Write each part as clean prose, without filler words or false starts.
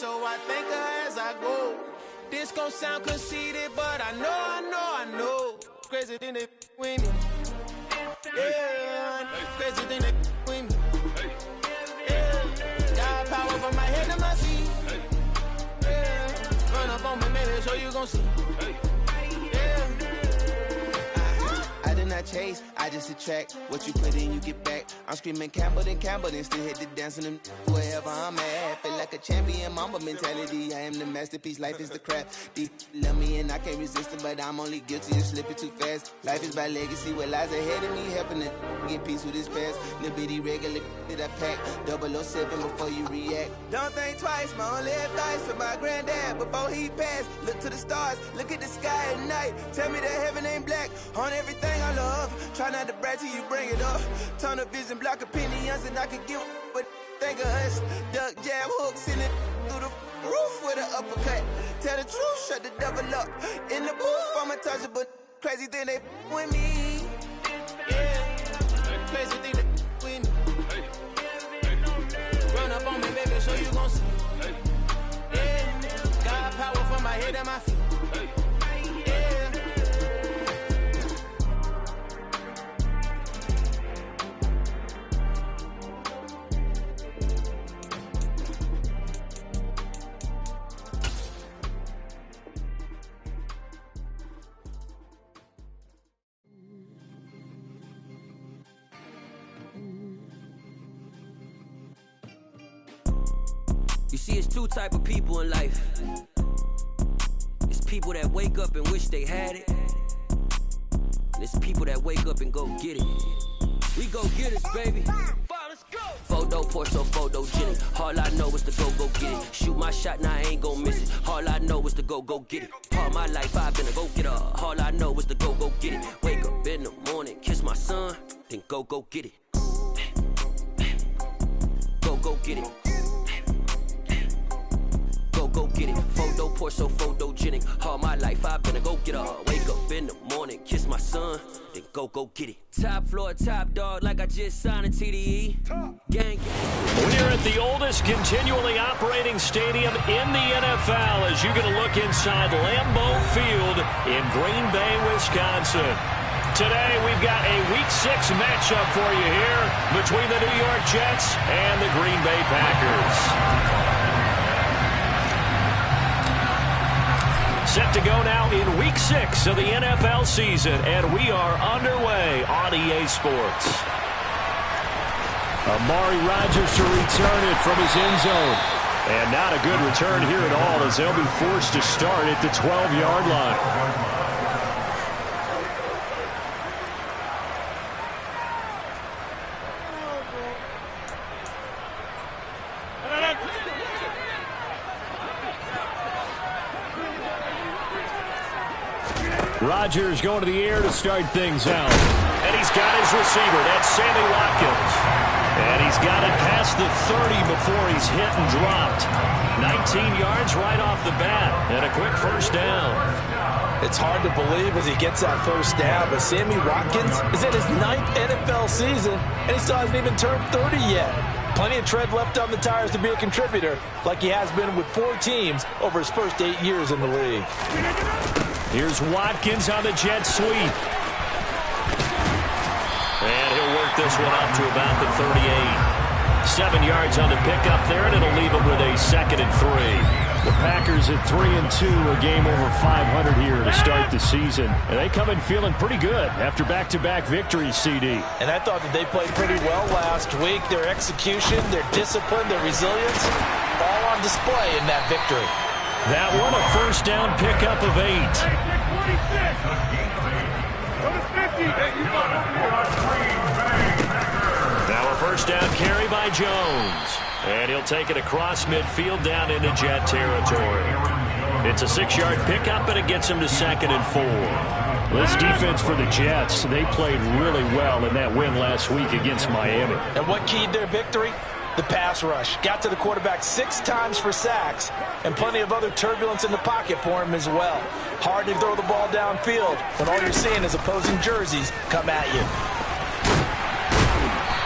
so I thank her as I go. This gon' sound conceited, but I know. Crazy thing they with me. Yeah, crazy thing they with me. Yeah, got power from my head to my feet. Yeah, run up on me, baby, so you gon' see. I did not chase, I just attract. What you put in, you get back. I'm screaming Campbell, then still hit the dance and them wherever I'm at. Feel like a champion, mamba mentality. I am the masterpiece, life is the crap. These love me and I can't resist it, but I'm only guilty of slipping too fast. Life is by legacy, what lies ahead of me, helping to get peace with this past. Little bitty regular that I pack, 007 before you react. Don't think twice, my only advice for my granddad before he passed. Look to the stars, look at the sky at night. Tell me that heaven ain't black on everything I love. Try not to brag till you bring it up. Tunnel vision, block opinions, and I can give but think of us. Duck jab hooks in it through the roof with an uppercut. Tell the truth, shut the devil up. In the booth, I'm untouchable. Crazy thing they with me. Yeah, crazy thing they with me. Run up on me, baby, so you gon' see. Yeah, got power from my head to my feet. You see, it's two type of people in life. It's people that wake up and wish they had it. And it's people that wake up and go get it. We go get it, baby. Photo, Porsche, photogenic. All I know is to go get it. Shoot my shot, now I ain't gon' miss it. All I know is to go get it. All my life I've been a go-getter. All I know is to go get it. Wake up in the morning, kiss my son, then go get it. Go get it. Go get it. Photo, Porsche, photogenic. All my life I've been a go-getter. Wake up in the morning, kiss my son, then go get it. Top floor, top dog, like I just signed a TDE. Gang. We're at the oldest continually operating stadium in the NFL as you get a look inside Lambeau Field in Green Bay, Wisconsin. Today we've got a Week 6 matchup for you here between the New York Jets and the Green Bay Packers. Set to go now in Week 6 of the NFL season, and we are underway on EA Sports. Amari Rodgers to return it from his end zone. And not a good return here at all as they'll be forced to start at the 12-yard line. Rodgers going to the air to start things out. And he's got his receiver. That's Sammy Watkins. And he's got it past the 30 before he's hit and dropped. 19 yards right off the bat. And a quick first down. It's hard to believe as he gets that first down, but Sammy Watkins is in his 9th NFL season, and he still hasn't even turned 30 yet. Plenty of tread left on the tires to be a contributor, like he has been with 4 teams over his first 8 years in the league. Here's Watkins on the jet sweep. And he'll work this one up to about the 38. 7 yards on the pickup there, and it'll leave him with a 2nd and 3. The Packers at 3-2, a game over 500 here to start the season. And they come in feeling pretty good after back-to-back victories, CD. And I thought that they played pretty well last week. Their execution, their discipline, their resilience, all on display in that victory. That one, a first down pickup of 8. Now a first down carry by Jones. And he'll take it across midfield down into Jet territory. It's a 6-yard pickup, and it gets him to 2nd and 4. This defense for the Jets, they played really well in that win last week against Miami. And what keyed their victory? The pass rush. Got to the quarterback 6 times for sacks, and plenty of other turbulence in the pocket for him as well. Hard to throw the ball downfield when all you're seeing is opposing jerseys come at you.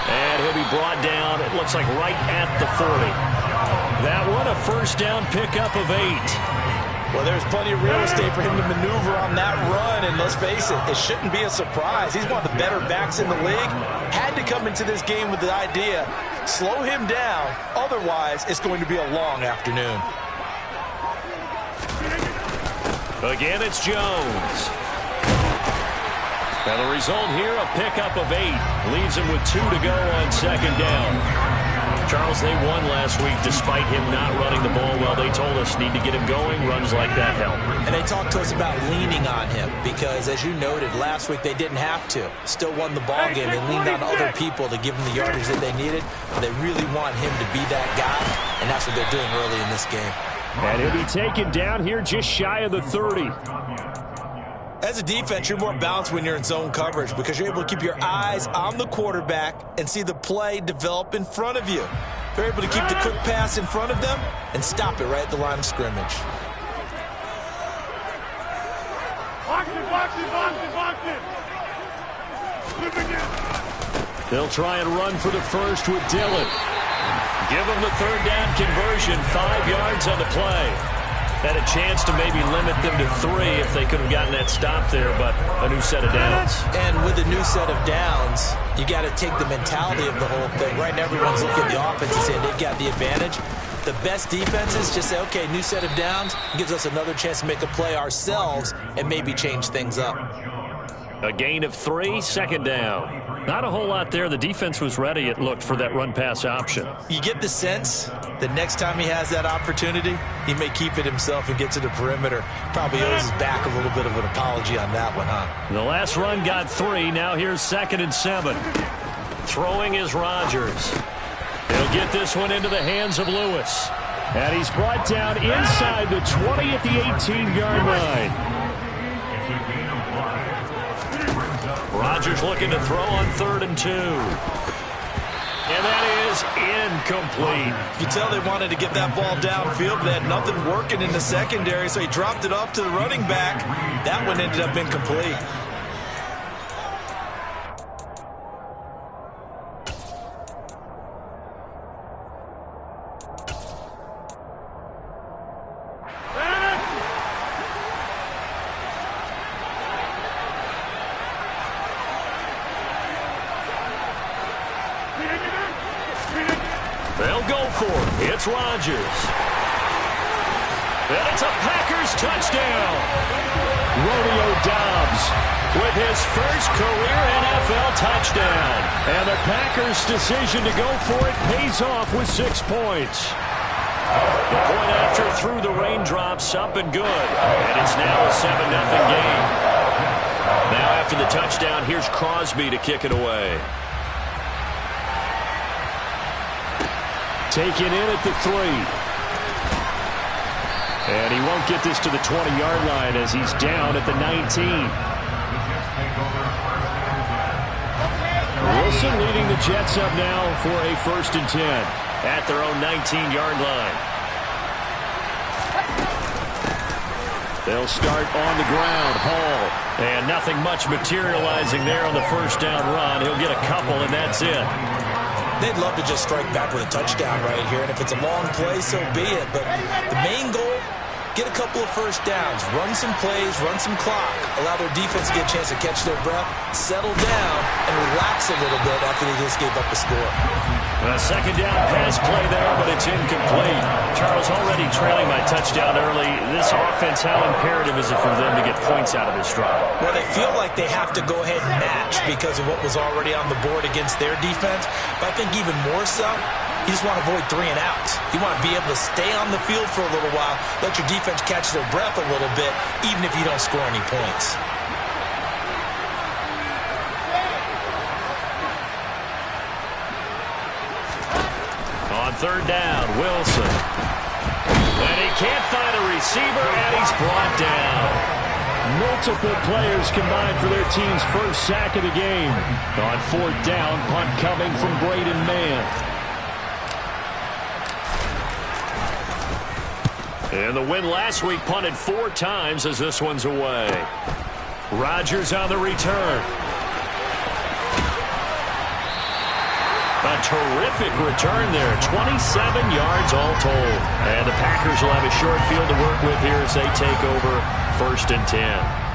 And he'll be brought down, it looks like right at the 40. That one, a first down pickup of 8. Well, there's plenty of real estate for him to maneuver on that run, and let's face it, it shouldn't be a surprise. He's one of the better backs in the league. Had to come into this game with the idea, slow him down, otherwise it's going to be a long afternoon. Again, it's Jones. And the result here, a pickup of 8. Leaves him with 2 to go on second down. Charles, they won last week despite him not running the ball well. They told us need to get him going. Runs like that help. And they talked to us about leaning on him because, as you noted, last week they didn't have to. Still won the ball game. They leaned on other people to give them the yardage that they needed. But they really want him to be that guy, and that's what they're doing early in this game. And he'll be taken down here just shy of the 30. As a defense, you're more balanced when you're in zone coverage because you're able to keep your eyes on the quarterback and see the play develop in front of you. You're able to keep the quick pass in front of them and stop it right at the line of scrimmage. They'll try and run for the first with Dillon. Give them the third down conversion, 5 yards on the play. Had a chance to maybe limit them to 3 if they could have gotten that stop there, but a new set of downs. And with a new set of downs, you got to take the mentality of the whole thing. Right now, everyone's looking at the offense and saying they've got the advantage. The best defenses just say, okay, new set of downs gives us another chance to make a play ourselves and maybe change things up. A gain of 3, second down. Not a whole lot there. The defense was ready, it looked, for that run-pass option. You get the sense that next time he has that opportunity, he may keep it himself and get to the perimeter. Probably owes his back a little bit of an apology on that one, huh? The last run got 3. Now here's 2nd and 7. Throwing is Rodgers. He'll get this one into the hands of Lewis. And he's brought down inside the 20 at the 18-yard line. Rodgers looking to throw on 3rd and 2. And that is incomplete. You tell they wanted to get that ball downfield, but they had nothing working in the secondary, so he dropped it off to the running back. That one ended up incomplete. They'll go for it. It's Rodgers. And it's a Packers touchdown. Romeo Doubs with his first career NFL touchdown. And the Packers' decision to go for it pays off with 6 points. The point after through the raindrops, up and good. And it's now a 7-0 game. Now after the touchdown, here's Crosby to kick it away. Taken in at the 3. And he won't get this to the 20-yard line as he's down at the 19. Wilson leading the Jets up now for a 1st and 10 at their own 19-yard line. They'll start on the ground. Hall. And nothing much materializing there on the first down run. He'll get a couple, and that's it. They'd love to just strike back with a touchdown right here, and if it's a long play, so be it. But the main goal, get a couple of first downs, run some plays, run some clock, allow their defense to get a chance to catch their breath, settle down, and relax a little bit after they just gave up a score. A second down pass play there, but it's incomplete. Charles, already trailing by touchdown early. This offense, how imperative is it for them to get points out of this drive? Well, they feel like they have to go ahead and match because of what was already on the board against their defense. But I think even more so, you just want to avoid 3 and outs. You want to be able to stay on the field for a little while, let your defense catch their breath a little bit, even if you don't score any points. On 3rd down, Wilson. And he can't find a receiver, and he's brought down. Multiple players combined for their team's first sack of the game. On 4th down, punt coming from Braden Mann. And the win last week punted 4 times as this one's away. Rodgers on the return. A terrific return there. 27 yards all told. And the Packers will have a short field to work with here as they take over 1st and 10.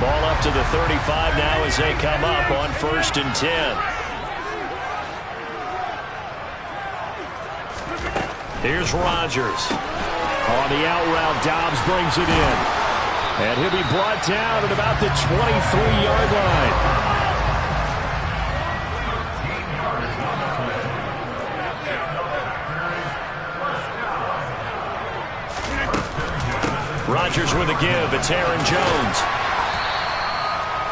Ball up to the 35 now as they come up on 1st and 10. Here's Rodgers. On the out route, Dobbs brings it in. And he'll be brought down at about the 23-yard line. Rodgers with a give. It's Aaron Jones.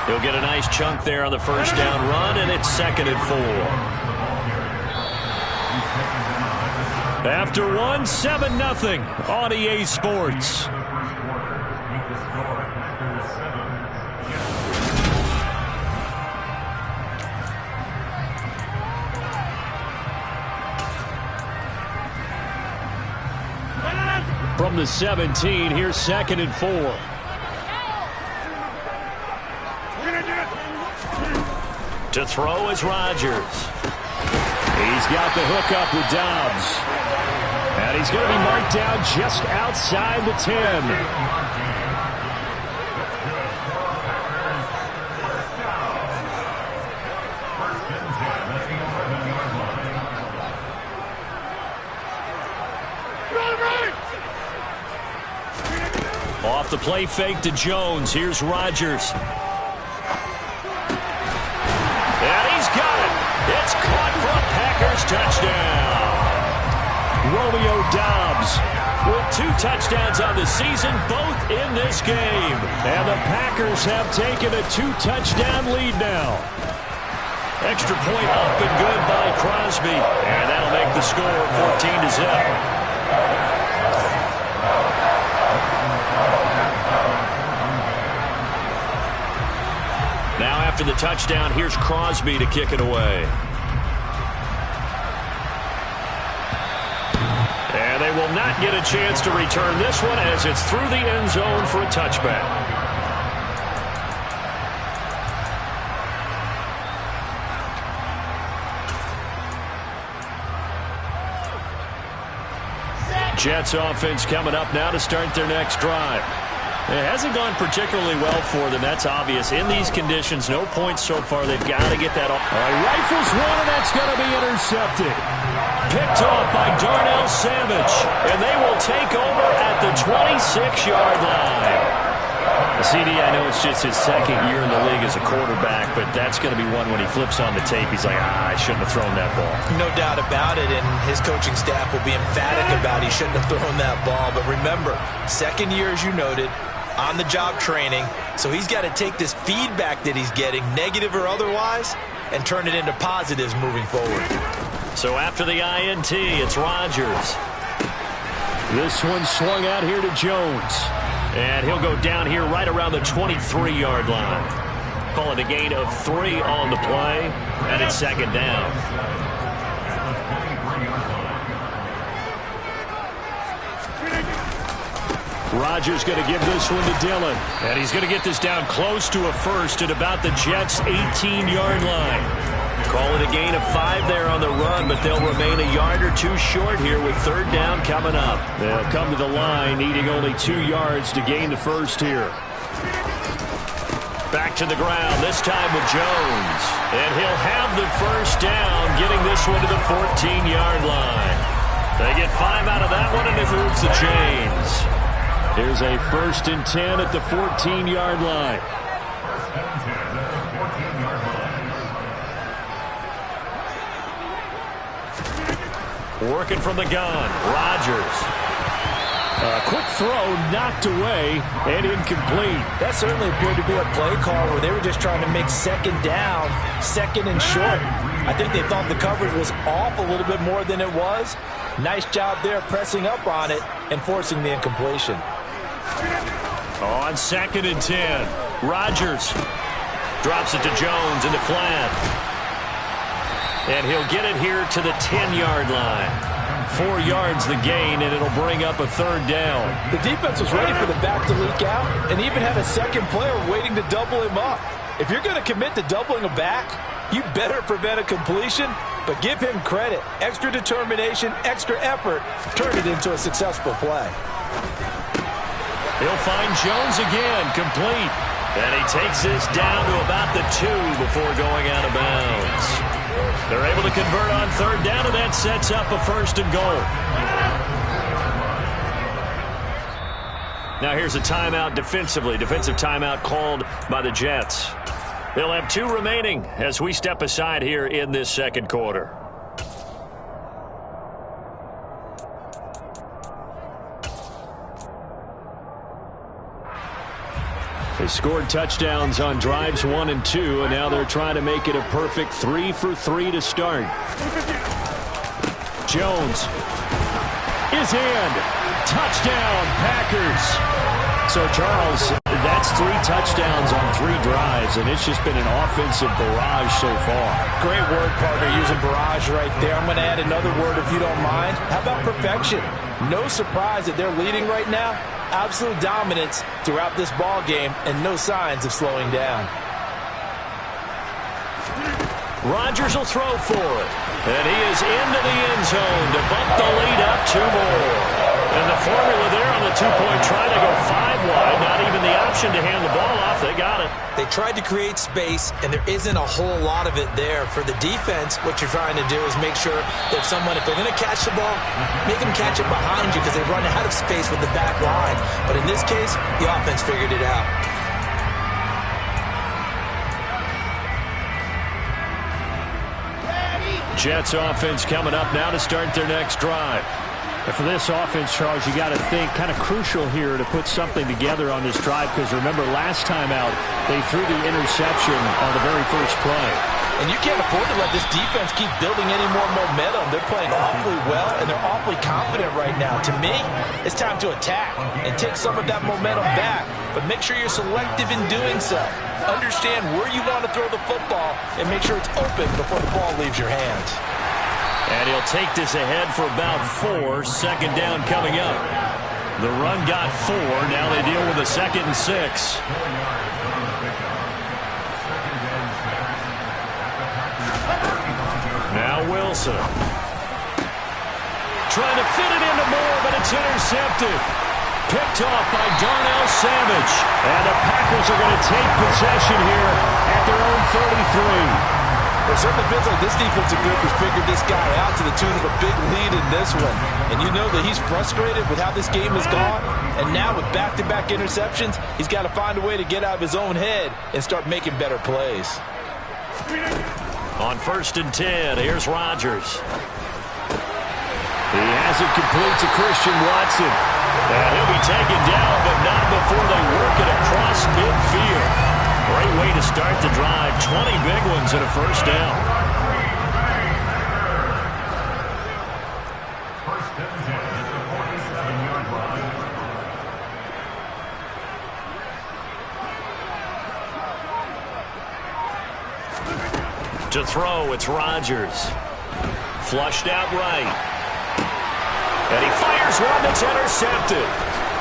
He'll get a nice chunk there on the 1st down run, and it's 2nd and 4. After one, 7-0 on EA Sports. From the 17, here's 2nd and 4. To throw is Rodgers. He's got the hook up with Dobbs. And he's going to be marked down just outside the 10. Off the play fake to Jones. Here's Rodgers. And he's got it. It's caught for a Packers touchdown. Romeo Dobbs with 2 touchdowns on the season, both in this game. And the Packers have taken a 2-touchdown lead now. Extra point up and good by Crosby. And that'll make the score 14-0. Now after the touchdown, here's Crosby to kick it away. And they will not get a chance to return this one as it's through the end zone for a touchback. Jets offense coming up now to start their next drive. It hasn't gone particularly well for them. That's obvious. In these conditions, no points so far. They've got to get that off. Rifles one, and that's going to be intercepted. Picked off by Darnell Savage. And they will take over at the 26-yard line. CD, I know it's just his 2nd year in the league as a quarterback, but that's going to be one when he flips on the tape. He's like, I shouldn't have thrown that ball. No doubt about it, and his coaching staff will be emphatic about he shouldn't have thrown that ball. But remember, 2nd year, as you noted, on-the-job training, so he's got to take this feedback that he's getting, negative or otherwise, and turn it into positives moving forward. So after the INT, it's Rodgers. This one swung out here to Jones. And he'll go down here right around the 23-yard line. Call it a gain of 3 on the play, and it's 2nd down. Rodgers going to give this one to Dillon. And he's going to get this down close to a first at about the Jets' 18-yard line. Call it a gain of 5 there on the run, but they'll remain a yard or 2 short here with 3rd down coming up. They'll come to the line needing only 2 yards to gain the first here. Back to the ground, this time with Jones. And he'll have the 1st down, getting this one to the 14-yard line. They get 5 out of that one, and it moves the chains. Here's a 1st and 10 at the 14-yard line. Working from the gun, Rodgers. A quick throw knocked away and incomplete. That certainly appeared to be a play call where they were just trying to make 2nd down, 2nd and short. I think they thought the coverage was off a little bit more than it was. Nice job there pressing up on it and forcing the incompletion. On 2nd and 10, Rodgers drops it to Jones in the flat. And he'll get it here to the 10-yard line. 4 yards the gain, and it'll bring up a 3rd down. The defense was ready for the back to leak out and even had a second player waiting to double him up. If you're going to commit to doubling a back, you better prevent a completion, but give him credit. Extra determination, extra effort, turn it into a successful play. He'll find Jones again, complete. And he takes this down to about the 2 before going out of bounds. They're able to convert on 3rd down, and that sets up a 1st and goal. Now here's a timeout defensively. Defensive timeout called by the Jets. They'll have 2 remaining as we step aside here in this 2nd quarter. They scored touchdowns on drives 1 and 2, and now they're trying to make it a perfect 3 for 3 to start. Jones is in. Touchdown, Packers. So, Charles, that's 3 touchdowns on 3 drives, and it's just been an offensive barrage so far. Great word, partner, using barrage right there. I'm going to add another word if you don't mind. How about perfection? No surprise that they're leading right now. Absolute dominance throughout this ball game and no signs of slowing down. Rodgers will throw for it. And he is into the end zone to bump the lead up 2 more. And the formula there on the 2-point try to go 5 wide. Not even the option to hand the ball off. They got it. They tried to create space, and there isn't a whole lot of it there. For the defense, what you're trying to do is make sure that if they're going to catch the ball, make them catch it behind you because they run out of space with the back line. But in this case, the offense figured it out. Jets offense coming up now to start their next drive. And for this offense, Charles, you got to think kind of crucial here to put something together on this drive because remember last time out they threw the interception on the very first play. And you can't afford to let this defense keep building any more momentum. They're playing awfully well, and they're awfully confident right now. To me, it's time to attack and take some of that momentum back, but make sure you're selective in doing so. Understand where you want to throw the football and make sure it's open before the ball leaves your hands. And he'll take this ahead for about 4. 2nd down coming up. The run got 4. Now they deal with a 2nd and 6. Now Wilson. Trying to fit it into Moore, but it's intercepted. Picked off by Darnell Savage. And the Packers are going to take possession here at their own 33. It certainly feels like this defensive group has figured this guy out to the tune of a big lead in this one. And you know that he's frustrated with how this game has gone. And now with back-to-back interceptions, he's got to find a way to get out of his own head and start making better plays. On 1st and 10, here's Rodgers. He has it complete to Christian Watson. And he'll be taken down, but not before they work it across midfield. Great way to start the drive. 20 big ones and a 1st down. To throw, it's Rodgers. Flushed out right. And he fires one that's intercepted.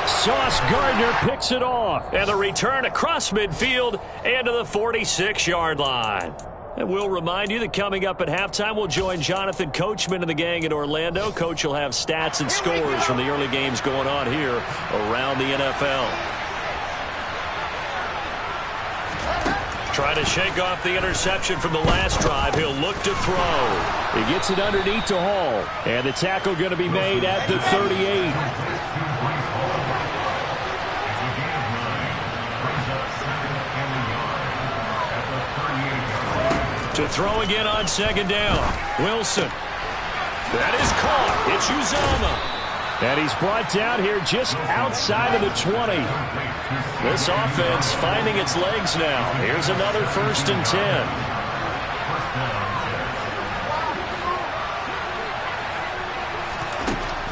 Sauce Gardner picks it off. And the return across midfield and to the 46-yard line. And we'll remind you that coming up at halftime, we'll join Jonathan Coachman and the gang in Orlando. Coach will have stats and scores from the early games going on here around the NFL. Trying to shake off the interception from the last drive. He'll look to throw. He gets it underneath to Hall. And the tackle going to be made at the 38. To throw again on 2nd down. Wilson. That is caught. It's Uzomah. And he's brought down here just outside of the 20. This offense finding its legs now. Here's another 1st and 10.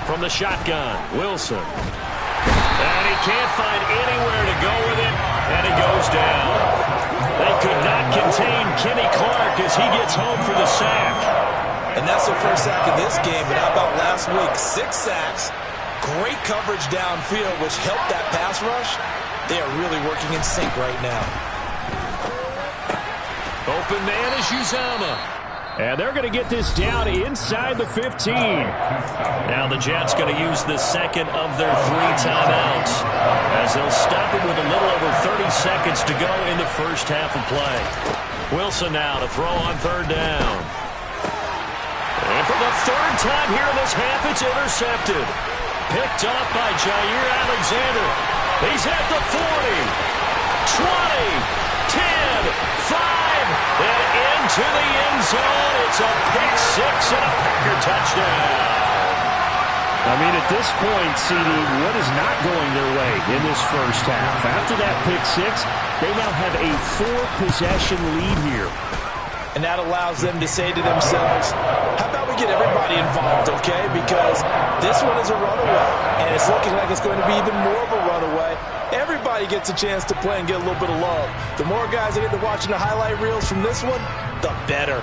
From the shotgun, Wilson. And he can't find anywhere to go with it, and he goes down. They could not contain Kenny Clark as he gets home for the sack. And that's their first sack of this game, but how about last week? 6 sacks, great coverage downfield, which helped that pass rush. They are really working in sync right now. Open man is Uzama. And they're going to get this down inside the 15. Now the Jets going to use the second of their 3 timeouts as they'll stop it with a little over 30 seconds to go in the first half of play. Wilson now to throw on 3rd down. And for the 3rd time here in this half, it's intercepted. Picked up by Jair Alexander. He's at the 40, 20, 10, 5. And into the end zone. It's a pick 6 and a Packer touchdown. I mean, at this point, CD, what is not going their way in this first half? After that pick 6, they now have a 4-possession lead here. And that allows them to say to themselves, how about we get everybody involved, okay? Because this one is a runaway, and it's looking like it's going to be even more of a runaway. Everybody gets a chance to play and get a little bit of love. The more guys that get to watching the highlight reels from this one, the better.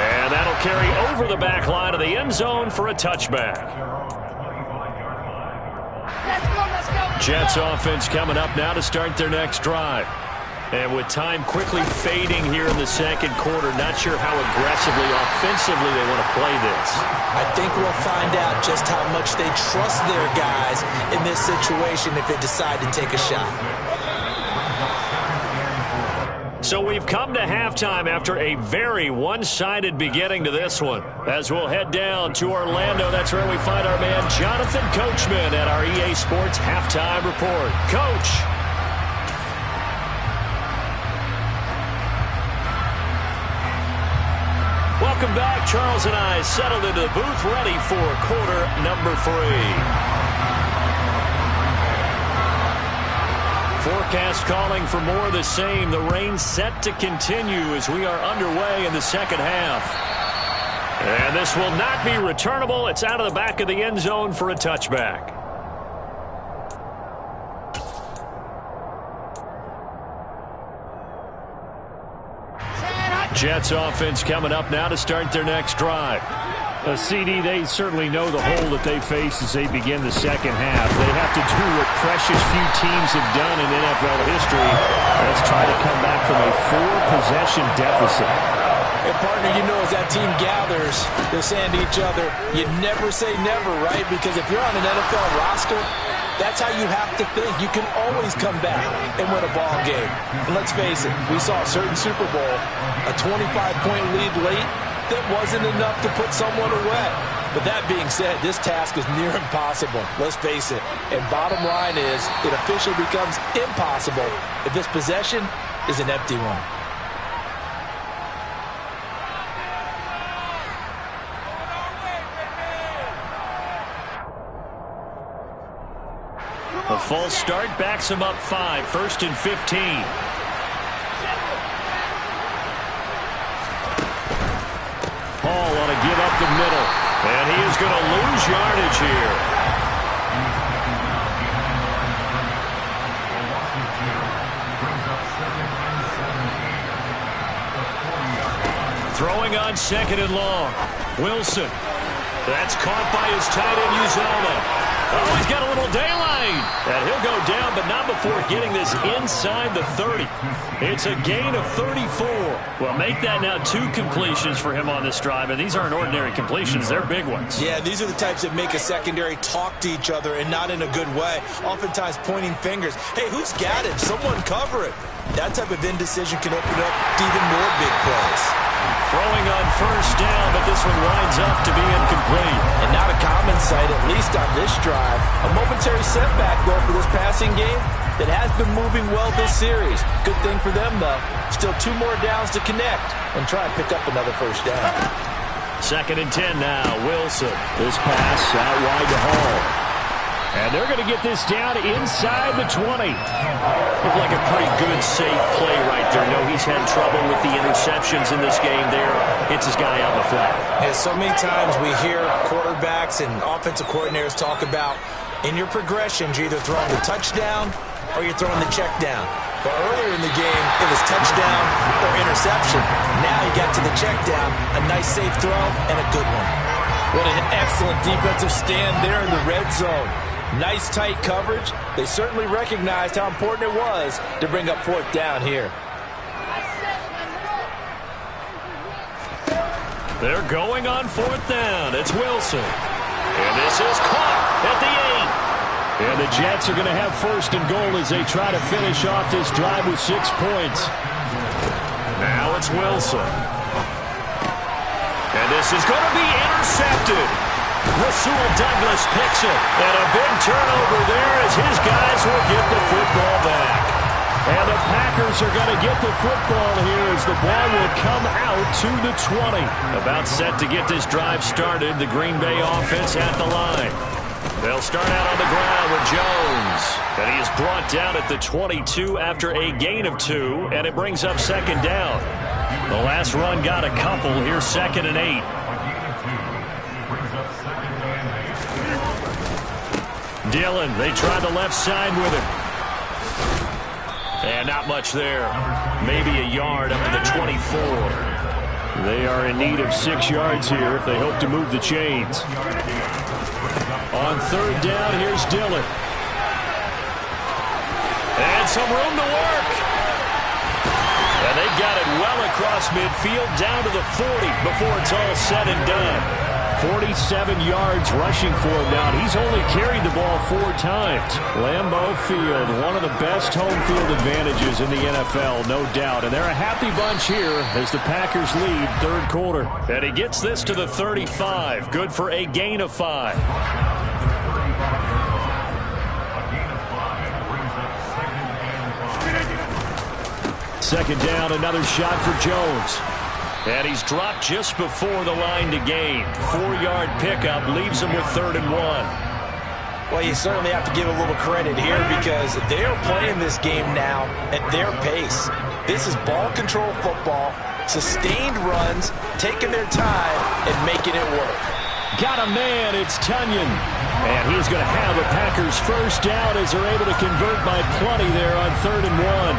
And that'll carry over the back line of the end zone for a touchback. Let's go. Jets offense coming up now to start their next drive. And with time quickly fading here in the second quarter, not sure how aggressively, offensively they want to play this. I think we'll find out just how much they trust their guys in this situation if they decide to take a shot. So we've come to halftime after a very one-sided beginning to this one. As we'll head down to Orlando, that's where we find our man Jonathan Coachman at our EA Sports Halftime Report. Coach. Welcome back. Charles and I settled into the booth, ready for quarter number 3. Forecast calling for more of the same. The rain set to continue as we are underway in the second half. And this will not be returnable. It's out of the back of the end zone for a touchback. Jets offense coming up now to start their next drive. CD, they certainly know the hole that they face as they begin the second half. They have to do what precious few teams have done in NFL history. Let's try to come back from a 4-possession deficit. And partner, you know, as that team gathers, they're saying to each other, you never say never, right? Because if you're on an NFL roster, that's how you have to think. You can always come back and win a ball game. And let's face it, we saw a certain Super Bowl, a 25-point lead late, that wasn't enough to put someone away. But that being said, this task is near impossible. Let's face it. And bottom line is, it officially becomes impossible if this possession is an empty one. A false start backs him up 5, 1st and 15. Hall want to give up the middle, and he is going to lose yardage here. Throwing on 2nd and long. Wilson. That's caught by his tight end, Uzama. Oh, he's got a little daylight. And he'll go down, but not before getting this inside the 30. It's a gain of 34. Well, make that now 2 completions for him on this drive, and these aren't ordinary completions. They're big ones. Yeah, these are the types that make a secondary talk to each other, and not in a good way. Oftentimes pointing fingers. Hey, who's got it? Someone cover it. That type of indecision can open up to even more big plays. Throwing on 1st down, but this one winds up to be incomplete. And not a common sight, at least on this drive. A momentary setback, though, for this passing game that has been moving well this series. Good thing for them, though. Still 2 more downs to connect and try and pick up another 1st down. 2nd and 10 now. Wilson. This pass out wide to Hall. And they're going to get this down inside the 20. Looked like a pretty good, safe play right there. No, he's had trouble with the interceptions in this game there. Hits his guy out in the flat. Yeah, so many times we hear quarterbacks and offensive coordinators talk about in your progressions, you're either throwing the touchdown or you're throwing the check down. But earlier in the game, it was touchdown or interception. Now he got to the check down, a nice safe throw, and a good one. What an excellent defensive stand there in the red zone. Nice tight coverage. They certainly recognized how important it was to bring up fourth down here. They're going on fourth down. It's Wilson. And this is caught at the 8. And the Jets are going to have first and goal as they try to finish off this drive with 6 points. Now it's Wilson. And this is going to be intercepted. Rasul Douglas picks it. And a big turnover there as his guys will get the football back. And the Packers are going to get the football here as the ball will come out to the 20. About set to get this drive started. The Green Bay offense at the line. They'll start out on the ground with Jones. And he is brought down at the 22 after a gain of 2. And it brings up second down. The last run got a couple. Here's 2nd and 8. Dillon, they try the left side with him. And not much there. Maybe a yard up to the 24. They are in need of 6 yards here if they hope to move the chains. On third down, here's Dillon. And some room to work. And they got it well across midfield down to the 40 before it's all said and done. 47 yards rushing for him now. He's only carried the ball 4 times. Lambeau Field, one of the best home field advantages in the NFL, no doubt. And they're a happy bunch here as the Packers lead third quarter. And he gets this to the 35. Good for a gain of 5. Second down, another shot for Jones. And he's dropped just before the line to gain. 4-yard pickup leaves him with 3rd and 1. Well, you certainly have to give a little credit here because they're playing this game now at their pace. This is ball control football, sustained runs, taking their time and making it work. Got a man, it's Tunyon. And he's going to have a Packers first down as they're able to convert by plenty there on 3rd and 1.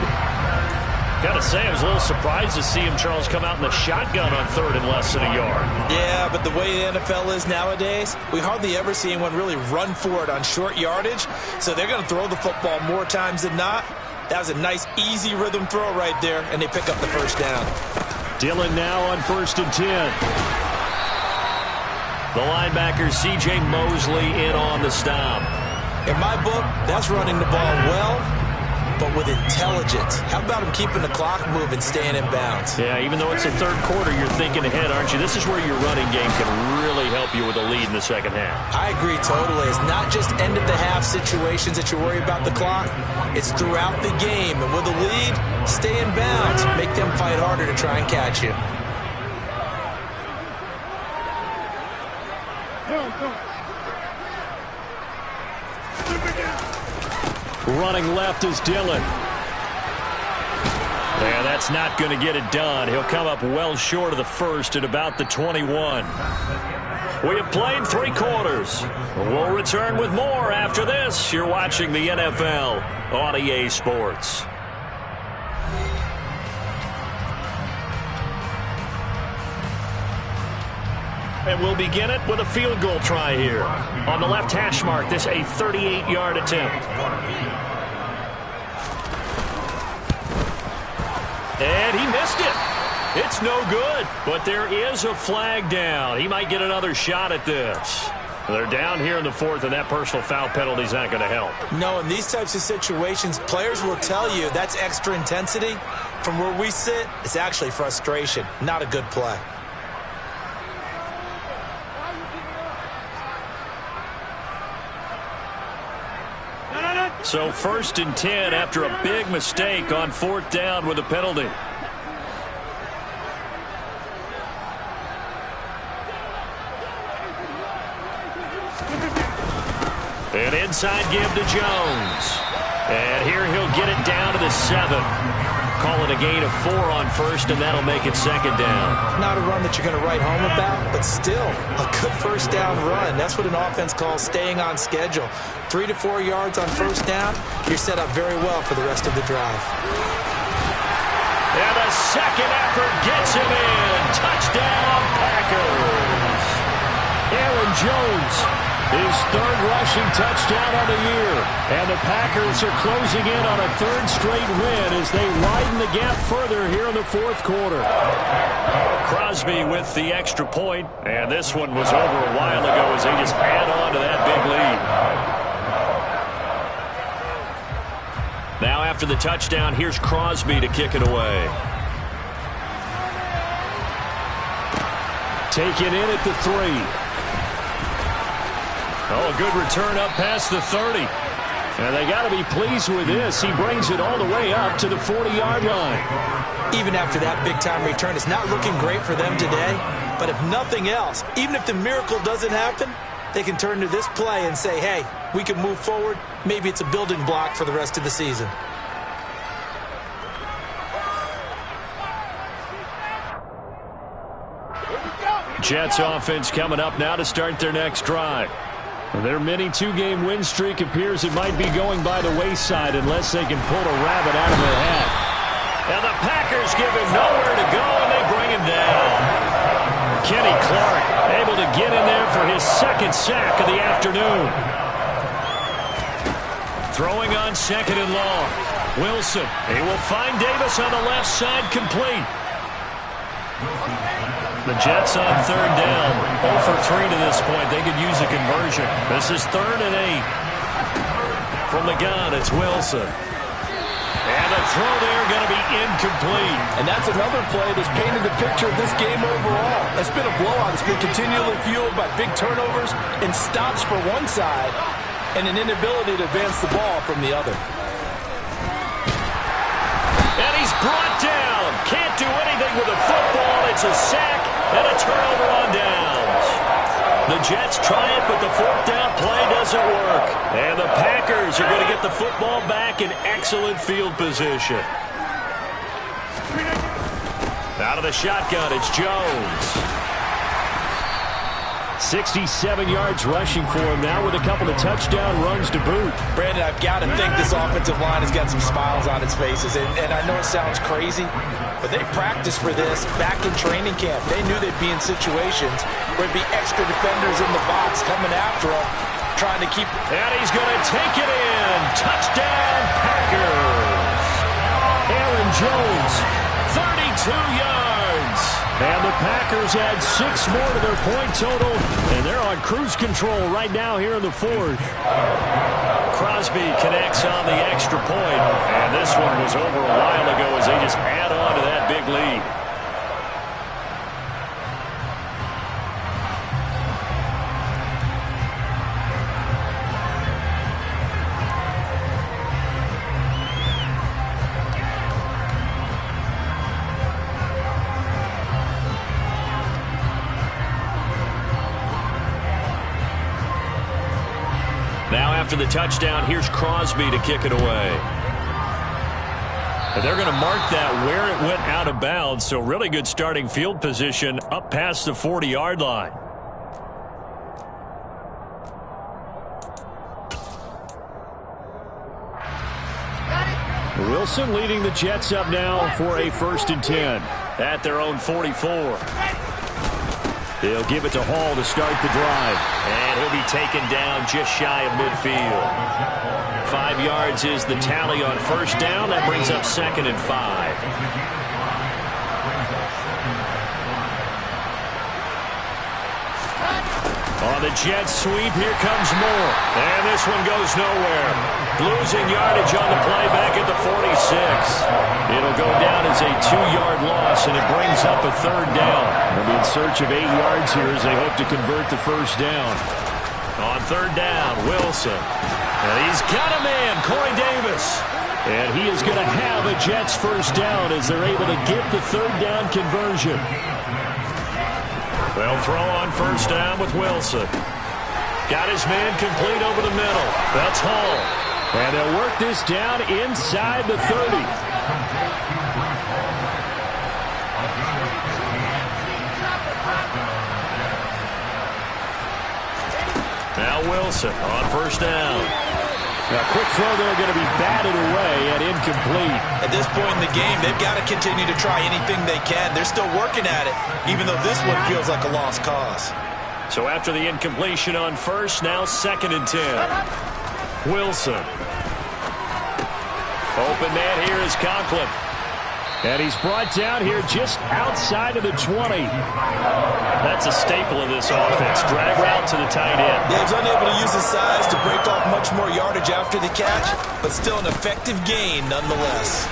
Got to say, I was a little surprised to see him, Charles, come out in the shotgun on 3rd and less than a yard. Yeah, but the way the NFL is nowadays, we hardly ever see anyone really run for it on short yardage. So they're going to throw the football more times than not. That was a nice, easy rhythm throw right there, and they pick up the first down. Dillon now on 1st and 10. The linebacker, C.J. Mosley, in on the stop. In my book, that's running the ball well, but with intelligence. How about him keeping the clock moving, staying in bounds? Yeah, even though it's the third quarter, you're thinking ahead, aren't you? This is where your running game can really help you with a lead in the second half. I agree totally. It's not just end-of-the-half situations that you worry about the clock. It's throughout the game. And with a lead, stay in bounds. Make them fight harder to try and catch you. Running left is Dillon. Yeah, that's not going to get it done. He'll come up well short of the first at about the 21. We have played 3 quarters. We'll return with more after this. You're watching the NFL on EA Sports. And we'll begin it with a field goal try here. On the left hash mark, this a 38-yard attempt. And he missed it. It's no good, but there is a flag down. He might get another shot at this. They're down here in the 4th, and that personal foul penalty is not going to help. No, in these types of situations, players will tell you that's extra intensity. From where we sit, it's actually frustration, not a good play. So 1st and 10 after a big mistake on 4th down with a penalty. An inside give to Jones. And here he'll get it down to the 7. call it a gain of 4 on first, and that'll make it second down. Not a run that you're going to write home about, but still a good first down run. That's what an offense calls staying on schedule. 3 to 4 yards on first down, you're set up very well for the rest of the drive. And the second effort gets him in. Touchdown, Packers. Aaron Jones, his third rushing touchdown on the year. And the Packers are closing in on a third straight win as they widen the gap further here in the fourth quarter. Crosby with the extra point, and this one was over a while ago as they just add on to that big lead. Now after the touchdown, here's Crosby to kick it away. Taken in at the 3. Oh, a good return up past the 30. And they got to be pleased with this. He brings it all the way up to the 40-yard line. Even after that big-time return, it's not looking great for them today. But if nothing else, even if the miracle doesn't happen, they can turn to this play and say, hey, we can move forward. Maybe it's a building block for the rest of the season. Jets offense coming up now to start their next drive. Their mini 2-game win streak appears it might be going by the wayside unless they can pull a rabbit out of their hat. And the Packers give him nowhere to go, and they bring him down. Kenny Clark able to get in there for his second sack of the afternoon. Throwing on second and long. Wilson, he will find Davis on the left side, complete. The Jets on third down. 0 for 3 to this point. They could use a conversion. This is 3rd and 8. From the gun, it's Wilson. And the throw there going to be incomplete. And that's another play that's painted the picture of this game overall. It's been a blowout. It's been continually fueled by big turnovers and stops for one side and an inability to advance the ball from the other. And he's brought down. Can't do anything with the football. It's a sack and a turnover on downs. The Jets try it, but the fourth down play doesn't work. And the Packers are going to get the football back in excellent field position. Out of the shotgun, it's Jones. 67 yards rushing for him now with a couple of touchdown runs to boot. Brandon, I've got to think this offensive line has got some smiles on its faces. And I know it sounds crazy, but they practiced for this back in training camp. They knew they'd be in situations where there'd be extra defenders in the box coming after them, trying to keep. And he's going to take it in. Touchdown, Packers. Aaron Jones, 32 yards. And the Packers add 6 more to their point total, and they're on cruise control right now here in the fourth. Crosby connects on the extra point, and this one was over a while ago as they just add on to that big lead. Now after the touchdown, here's Crosby to kick it away. And they're going to mark that where it went out of bounds, so really good starting field position up past the 40-yard line. Wilson leading the Jets up now for a 1st and 10. At their own 44. They'll give it to Hall to start the drive. And he'll be taken down just shy of midfield. 5 yards is the tally on first down. That brings up 2nd and 5. On the Jets sweep, here comes more. And this one goes nowhere. Losing yardage on the play back at the 46. It'll go down as a 2-yard loss, and it brings up a 3rd down. They'll be in search of 8 yards here as they hope to convert the first down. On 3rd down, Wilson. And he's got a man, Corey Davis. And he is going to have a Jets first down as they're able to get the 3rd down conversion. They'll throw on first down with Wilson. Got his man complete over the middle. That's Hall. And they'll work this down inside the 30. Wilson on first down. A quick throw there going to be batted away and incomplete. At this point in the game, they've got to continue to try anything they can. They're still working at it, even though this one feels like a lost cause. So after the incompletion on first, now 2nd and 10. Wilson. Open man here is Conklin. And he's brought down here just outside of the 20. That's a staple of this offense. Drag route to the tight end. Yeah, he's unable to use his size to break off much more yardage after the catch, but still an effective gain nonetheless.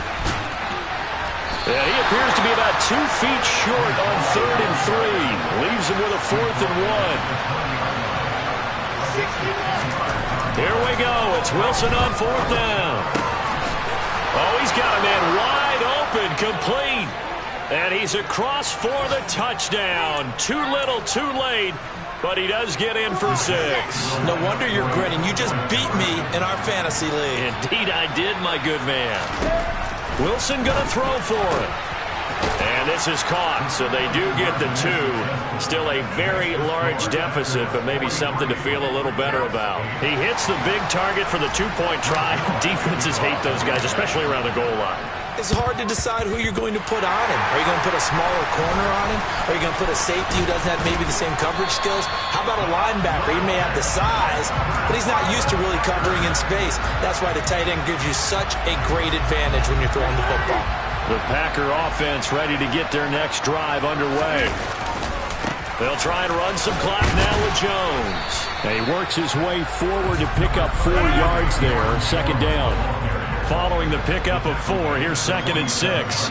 Yeah, he appears to be about 2 feet short on 3rd and 3. Leaves him with a 4th and 1. Here we go. It's Wilson on 4th down. Oh, he's got a man wide open, complete. And he's across for the touchdown. Too little, too late, but he does get in for 6. No wonder you're grinning. You just beat me in our fantasy league. Indeed I did, my good man. Wilson going to throw for it. And this is caught, so they do get the 2. Still a very large deficit, but maybe something to feel a little better about. He hits the big target for the 2-point try. Defenses hate those guys, especially around the goal line. It's hard to decide who you're going to put on him. Are you going to put a smaller corner on him? Are you going to put a safety who doesn't have maybe the same coverage skills? How about a linebacker? He may have the size, but he's not used to really covering in space. That's why the tight end gives you such a great advantage when you're throwing the football. The Packer offense ready to get their next drive underway. They'll try and run some clock now with Jones. And he works his way forward to pick up 4 yards there. 2nd down. Following the pickup of 4, here's 2nd and 6.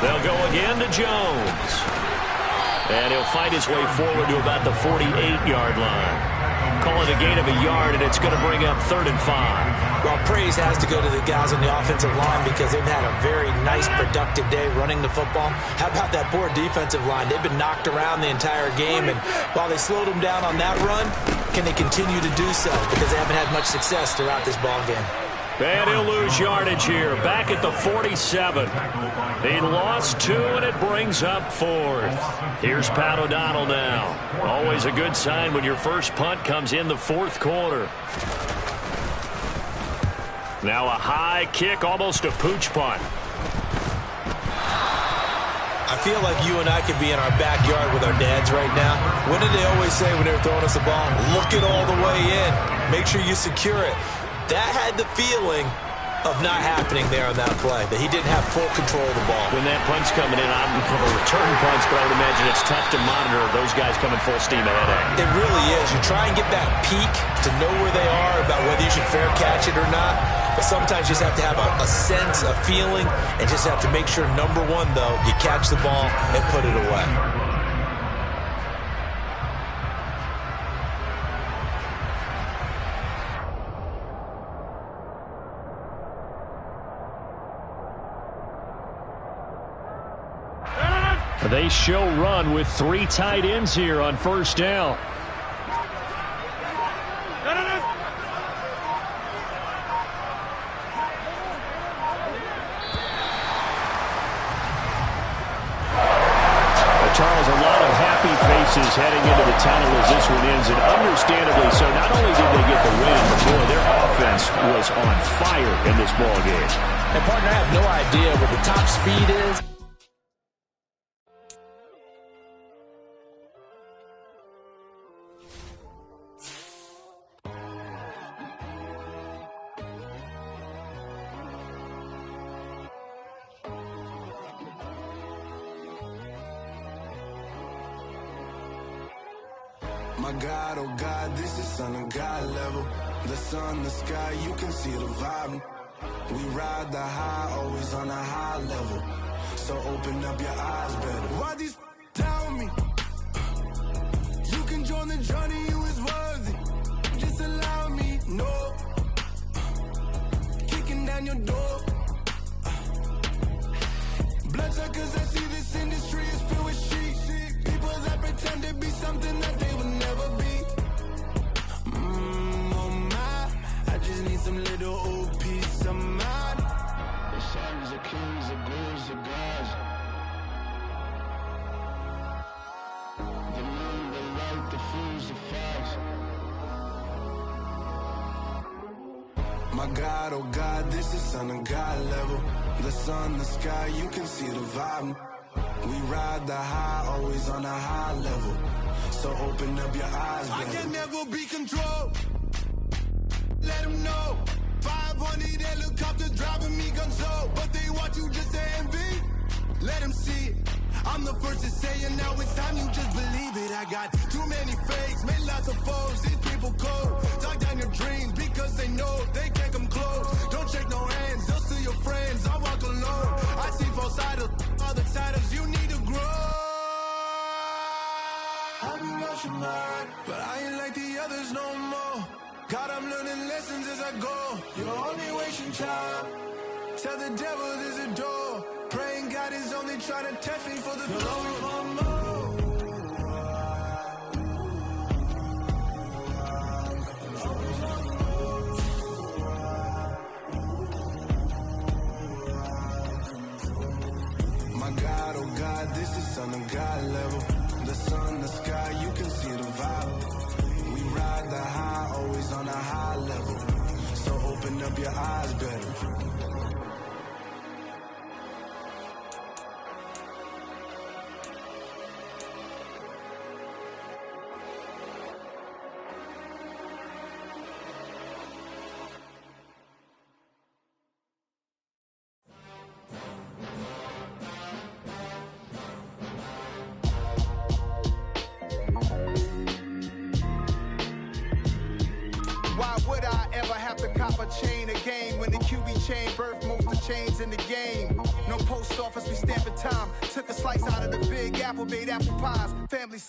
They'll go again to Jones. And he'll fight his way forward to about the 48-yard line. Call it a gain of a yard, and it's going to bring up 3rd and 5. Well, praise has to go to the guys on the offensive line because they've had a very nice, productive day running the football. How about that poor defensive line? They've been knocked around the entire game, and while they slowed them down on that run, can they continue to do so? Because they haven't had much success throughout this ball game. And he'll lose yardage here, back at the 47. He lost 2, and it brings up 4th. Here's Pat O'Donnell now. Always a good sign when your first punt comes in the 4th quarter. Now a high kick, almost a pooch punt. I feel like you and I could be in our backyard with our dads right now. What did they always say when they were throwing us the ball? Look it all the way in. Make sure you secure it. That had the feeling of not happening there on that play, that he didn't have full control of the ball. When that punt's coming in, I'm going to return punts, but I would imagine it's tough to monitor those guys coming full steam ahead. It really is. You try and get that peek to know where they are, about whether you should fair catch it or not. But sometimes you just have to have a sense, a feeling, and just have to make sure, number one, though, you catch the ball and put it away. They show run with 3 tight ends here on first down. Charles, a lot of happy faces heading into the tunnel as this one ends, and understandably so. Not only did they get the win, but boy, their offense was on fire in this ball game. And partner, I have no idea what the top speed is. My God, oh God, this is son of God level. The sun, the sky, you can see the vibe. We ride the high, always on a high level. So open up your eyes better. Why these tell me? You can join the journey, you is worthy. Just allow me, no. Kicking down your door. Bloodsuckers, I see this industry is filled with sheep. People that pretend to be something that they would never be. Oh my, I just need some little old peace of mind. The sons are kings, the ghouls, the gods. The My God, oh God, this is Son of God level. The sun, the sky, you can see the vibe. We ride the high, always on a high level. So open up your eyes, baby. I can never be controlled. Let them know. 500 helicopters driving me gonzo. But they want you just to envy. Let them see it. I'm the first to say it, now it's time you just believe it. I got too many fakes, made lots of foes. These people cold. Talk down your dreams because they know they can't come close. Don't shake no hands, they'll steal your friends. I walk alone. I see false idols, other titles, you need to grow. Have you lost your mind? But I ain't like the others no more. God, I'm learning lessons as I go. You're only wasting time. Tell the devil there's a door. Praying God is only trying to test me for the glory. My God, oh God, this is Son of God level. The sun, the sky, you can see the vibe. We ride the high, always on a high level. So open up your eyes, better. Why would I ever have to cop a chain again when the QB chain birth most of the chains in the game? No post office, we stamping time. Took a slice out of the big apple, made apple pies. Family size.